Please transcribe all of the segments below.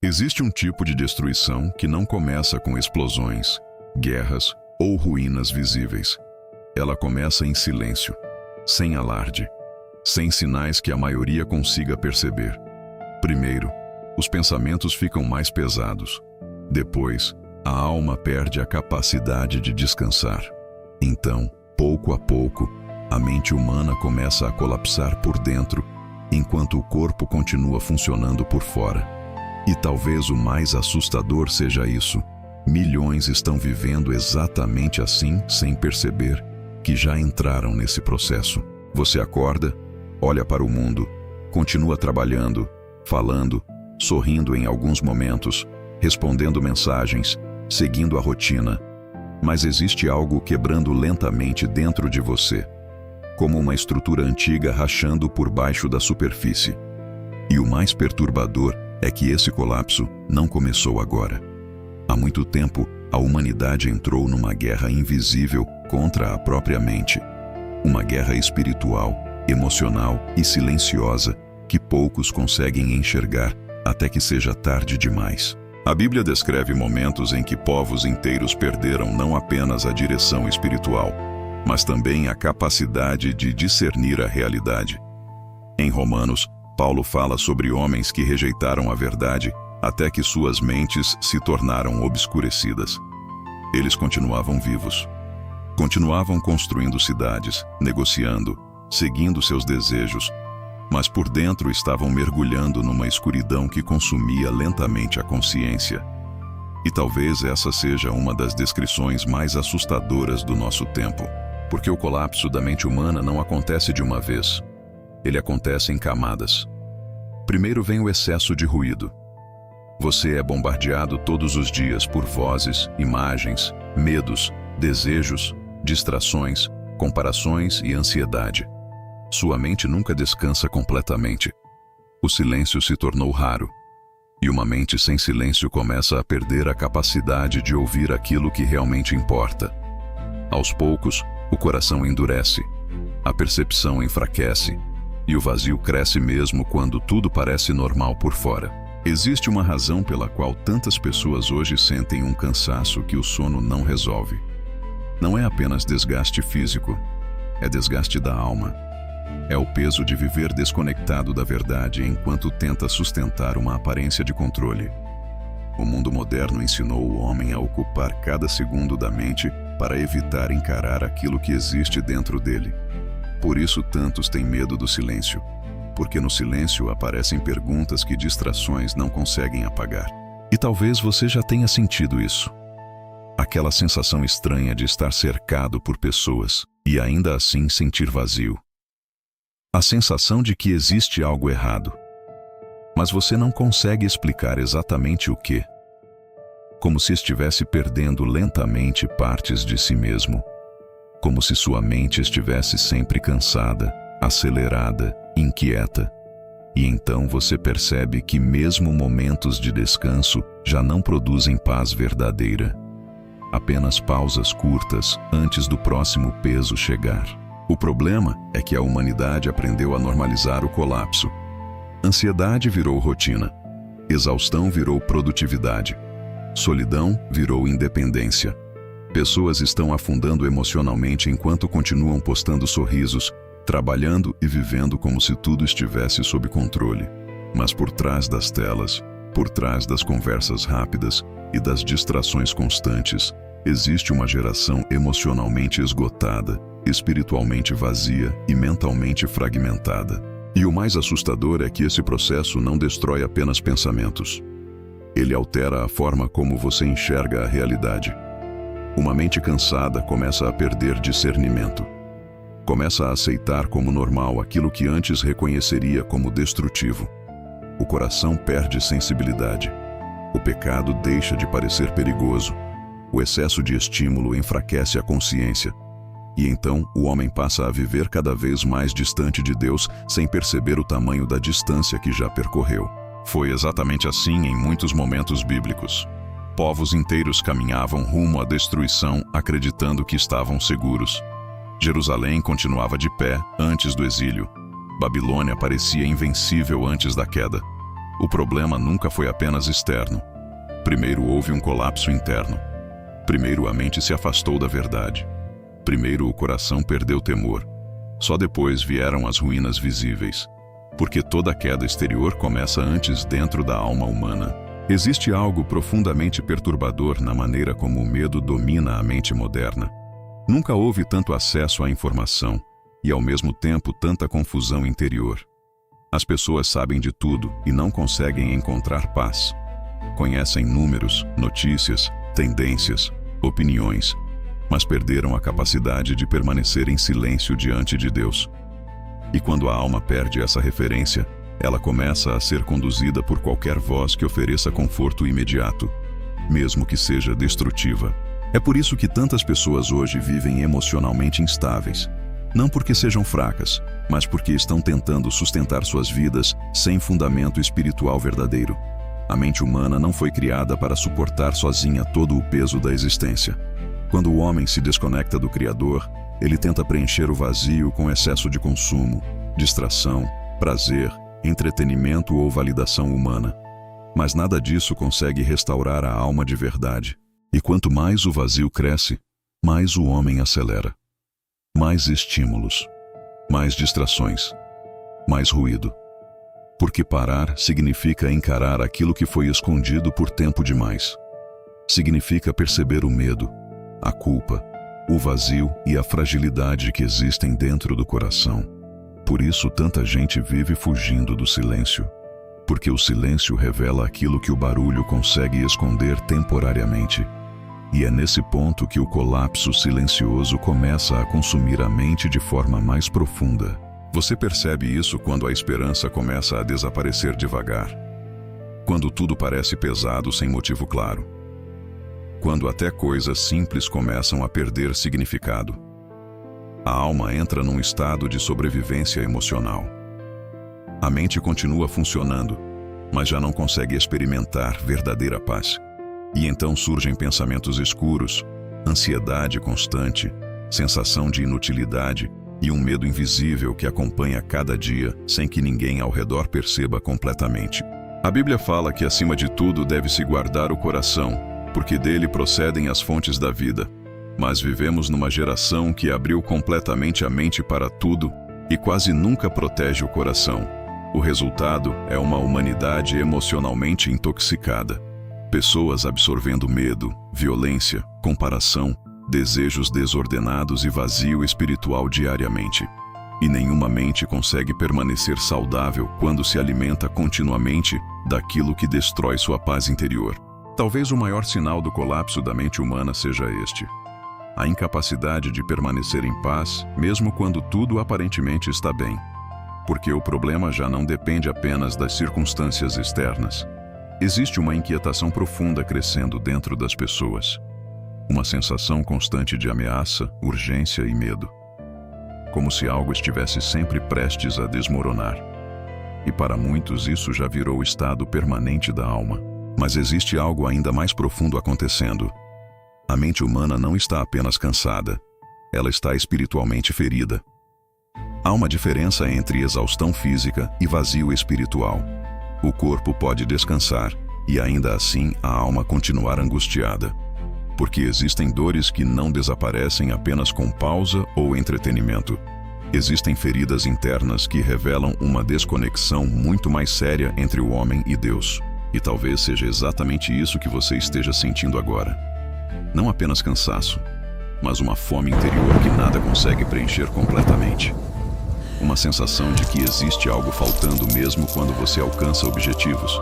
Existe um tipo de destruição que não começa com explosões, guerras ou ruínas visíveis. Ela começa em silêncio, sem alarde, sem sinais que a maioria consiga perceber. Primeiro, os pensamentos ficam mais pesados. Depois, a alma perde a capacidade de descansar. Então, pouco a pouco, a mente humana começa a colapsar por dentro, enquanto o corpo continua funcionando por fora. E talvez o mais assustador seja isso: milhões estão vivendo exatamente assim, sem perceber que já entraram nesse processo. Você acorda, olha para o mundo, continua trabalhando, falando, sorrindo em alguns momentos, respondendo mensagens, seguindo a rotina. Mas existe algo quebrando lentamente dentro de você, como uma estrutura antiga rachando por baixo da superfície. E o mais perturbador é que esse colapso não começou agora. Há muito tempo, a humanidade entrou numa guerra invisível contra a própria mente. Uma guerra espiritual, emocional e silenciosa que poucos conseguem enxergar até que seja tarde demais. A Bíblia descreve momentos em que povos inteiros perderam não apenas a direção espiritual, mas também a capacidade de discernir a realidade. Em Romanos, Paulo fala sobre homens que rejeitaram a verdade até que suas mentes se tornaram obscurecidas. Eles continuavam vivos. Continuavam construindo cidades, negociando, seguindo seus desejos, mas por dentro estavam mergulhando numa escuridão que consumia lentamente a consciência. E talvez essa seja uma das descrições mais assustadoras do nosso tempo, porque o colapso da mente humana não acontece de uma vez. Ele acontece em camadas. Primeiro vem o excesso de ruído. Você é bombardeado todos os dias por vozes, imagens, medos, desejos, distrações, comparações e ansiedade. Sua mente nunca descansa completamente. O silêncio se tornou raro. E uma mente sem silêncio começa a perder a capacidade de ouvir aquilo que realmente importa. Aos poucos, o coração endurece, a percepção enfraquece, e o vazio cresce mesmo quando tudo parece normal por fora. Existe uma razão pela qual tantas pessoas hoje sentem um cansaço que o sono não resolve. Não é apenas desgaste físico, é desgaste da alma. É o peso de viver desconectado da verdade enquanto tenta sustentar uma aparência de controle. O mundo moderno ensinou o homem a ocupar cada segundo da mente para evitar encarar aquilo que existe dentro dele. Por isso tantos têm medo do silêncio, porque no silêncio aparecem perguntas que distrações não conseguem apagar. E talvez você já tenha sentido isso. Aquela sensação estranha de estar cercado por pessoas e ainda assim sentir vazio. A sensação de que existe algo errado, mas você não consegue explicar exatamente o que. Como se estivesse perdendo lentamente partes de si mesmo. Como se sua mente estivesse sempre cansada, acelerada, inquieta. E então você percebe que mesmo momentos de descanso já não produzem paz verdadeira. Apenas pausas curtas antes do próximo peso chegar. O problema é que a humanidade aprendeu a normalizar o colapso. Ansiedade virou rotina. Exaustão virou produtividade. Solidão virou independência. Pessoas estão afundando emocionalmente enquanto continuam postando sorrisos, trabalhando e vivendo como se tudo estivesse sob controle. Mas por trás das telas, por trás das conversas rápidas e das distrações constantes, existe uma geração emocionalmente esgotada, espiritualmente vazia e mentalmente fragmentada. E o mais assustador é que esse processo não destrói apenas pensamentos. Ele altera a forma como você enxerga a realidade. Uma mente cansada começa a perder discernimento. Começa a aceitar como normal aquilo que antes reconheceria como destrutivo. O coração perde sensibilidade. O pecado deixa de parecer perigoso. O excesso de estímulo enfraquece a consciência. E então o homem passa a viver cada vez mais distante de Deus sem perceber o tamanho da distância que já percorreu. Foi exatamente assim em muitos momentos bíblicos. Povos inteiros caminhavam rumo à destruição acreditando que estavam seguros. Jerusalém continuava de pé antes do exílio. Babilônia parecia invencível antes da queda. O problema nunca foi apenas externo. Primeiro houve um colapso interno. Primeiro a mente se afastou da verdade. Primeiro o coração perdeu temor. Só depois vieram as ruínas visíveis. Porque toda queda exterior começa antes dentro da alma humana. Existe algo profundamente perturbador na maneira como o medo domina a mente moderna. Nunca houve tanto acesso à informação e, ao mesmo tempo, tanta confusão interior. As pessoas sabem de tudo e não conseguem encontrar paz. Conhecem números, notícias, tendências, opiniões, mas perderam a capacidade de permanecer em silêncio diante de Deus. E quando a alma perde essa referência, ela começa a ser conduzida por qualquer voz que ofereça conforto imediato, mesmo que seja destrutiva. É por isso que tantas pessoas hoje vivem emocionalmente instáveis. Não porque sejam fracas, mas porque estão tentando sustentar suas vidas sem fundamento espiritual verdadeiro. A mente humana não foi criada para suportar sozinha todo o peso da existência. Quando o homem se desconecta do Criador, ele tenta preencher o vazio com excesso de consumo, distração, prazer, entretenimento ou validação humana. Mas nada disso consegue restaurar a alma de verdade. E quanto mais o vazio cresce, mais o homem acelera. Mais estímulos, mais distrações, mais ruído. Porque parar significa encarar aquilo que foi escondido por tempo demais. Significa perceber o medo, a culpa, o vazio e a fragilidade que existem dentro do coração. Por isso tanta gente vive fugindo do silêncio. Porque o silêncio revela aquilo que o barulho consegue esconder temporariamente. E é nesse ponto que o colapso silencioso começa a consumir a mente de forma mais profunda. Você percebe isso quando a esperança começa a desaparecer devagar. Quando tudo parece pesado sem motivo claro. Quando até coisas simples começam a perder significado. A alma entra num estado de sobrevivência emocional. A mente continua funcionando, mas já não consegue experimentar verdadeira paz. E então surgem pensamentos escuros, ansiedade constante, sensação de inutilidade e um medo invisível que acompanha cada dia sem que ninguém ao redor perceba completamente. A Bíblia fala que acima de tudo deve-se guardar o coração, porque dele procedem as fontes da vida. Mas vivemos numa geração que abriu completamente a mente para tudo e quase nunca protege o coração. O resultado é uma humanidade emocionalmente intoxicada. Pessoas absorvendo medo, violência, comparação, desejos desordenados e vazio espiritual diariamente. E nenhuma mente consegue permanecer saudável quando se alimenta continuamente daquilo que destrói sua paz interior. Talvez o maior sinal do colapso da mente humana seja este: a incapacidade de permanecer em paz, mesmo quando tudo aparentemente está bem. Porque o problema já não depende apenas das circunstâncias externas. Existe uma inquietação profunda crescendo dentro das pessoas. Uma sensação constante de ameaça, urgência e medo. Como se algo estivesse sempre prestes a desmoronar. E para muitos isso já virou o estado permanente da alma. Mas existe algo ainda mais profundo acontecendo. A mente humana não está apenas cansada. Ela está espiritualmente ferida. Há uma diferença entre exaustão física e vazio espiritual. O corpo pode descansar e ainda assim a alma continuar angustiada. Porque existem dores que não desaparecem apenas com pausa ou entretenimento. Existem feridas internas que revelam uma desconexão muito mais séria entre o homem e Deus. E talvez seja exatamente isso que você esteja sentindo agora. Não apenas cansaço, mas uma fome interior que nada consegue preencher completamente. Uma sensação de que existe algo faltando mesmo quando você alcança objetivos,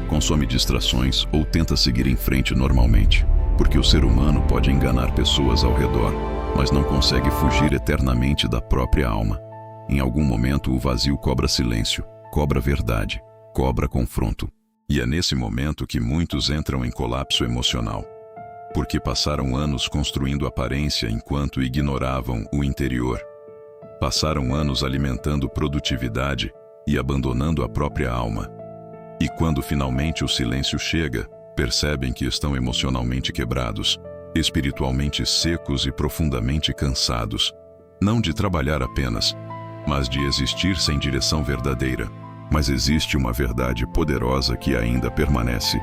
consome distrações ou tenta seguir em frente normalmente. Porque o ser humano pode enganar pessoas ao redor, mas não consegue fugir eternamente da própria alma. Em algum momento o vazio cobra silêncio, cobra verdade, cobra confronto. E é nesse momento que muitos entram em colapso emocional. Porque passaram anos construindo aparência enquanto ignoravam o interior. Passaram anos alimentando produtividade e abandonando a própria alma. E quando finalmente o silêncio chega, percebem que estão emocionalmente quebrados, espiritualmente secos e profundamente cansados, não de trabalhar apenas, mas de existir sem direção verdadeira. Mas existe uma verdade poderosa que ainda permanece.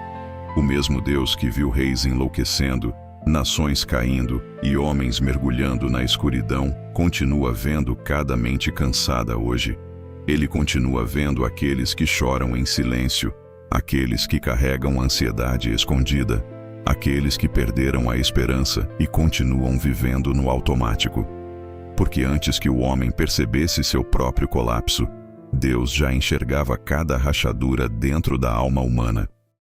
O mesmo Deus que viu reis enlouquecendo, nações caindo e homens mergulhando na escuridão, continua vendo cada mente cansada hoje. Ele continua vendo aqueles que choram em silêncio, aqueles que carregam ansiedade escondida, aqueles que perderam a esperança e continuam vivendo no automático. Porque antes que o homem percebesse seu próprio colapso, Deus já enxergava cada rachadura dentro da alma humana.